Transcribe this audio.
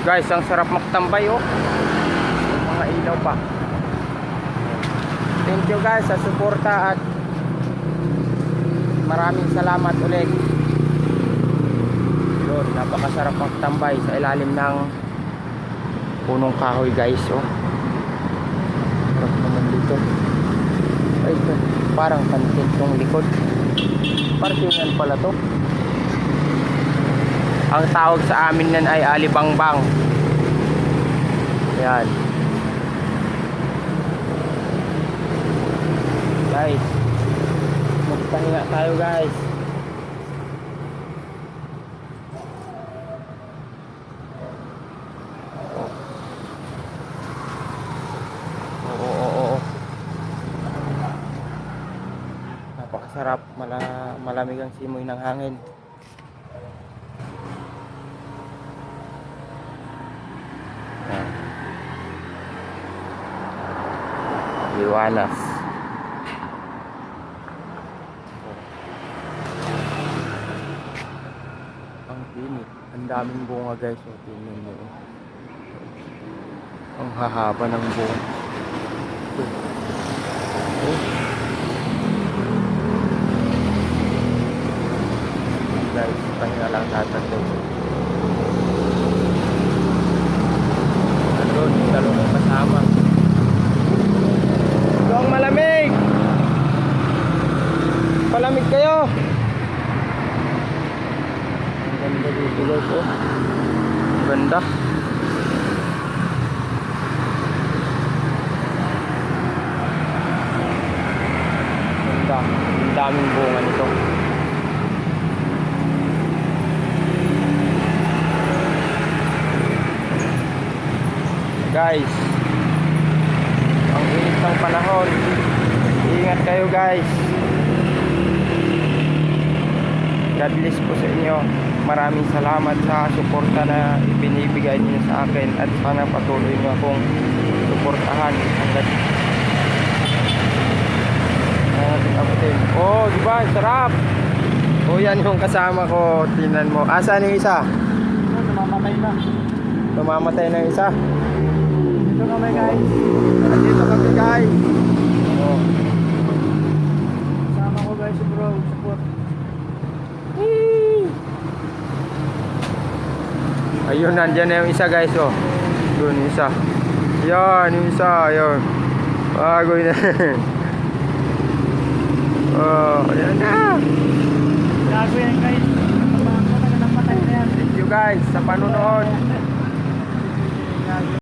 Guys, ang sarap magtambay oh. Mga ilaw pa. Thank you guys sa suporta at maraming salamat ulit. Yun, napakasarap magtambay sa ilalim ng punong kahoy guys oh. Sarap naman dito. Ay, ito, parang kantin tong likod. Parkingan pala to. Ang tawag sa amin nan ay alibangbang. Yan. Guys, magpahinga tayo guys. Oo. Napakasarap, malamig ang simoy ng hangin. Liwanas. Ang pinit. Ang daming bunga guys. So, tingnan nyo. Ang hahaba ng bunga. Guys, pahinga lang tatagay. Andun, dalawang kasama. Ang malamig. Palamig kayo. Ang ganda dito guys oh. Ang ganda. Ganda. Ang daming bunga nito. Guys, ang init ng panahon. Ingat kayo guys. God bless po sa inyo. Maraming salamat sa suporta na ibinibigay niyo sa akin. At sana patuloy niyo akong suportahan hanggang abutin. Oh, diba? Sarap. Oh, yan yung kasama ko. Tingnan mo. Asan yung isa? Namamatay na. Namamatay na yung isa. Dito kami guys. Dito kami guys. Oh. Sama ko guys si bro. Support. Ayun, nandyan na yung isa guys oh. Doon yung isa. Yan, yung isa. Ayun. Bagoy na. Oh, ayan na. Gago yan guys. Namatay na yan. Thank you guys sa panonood.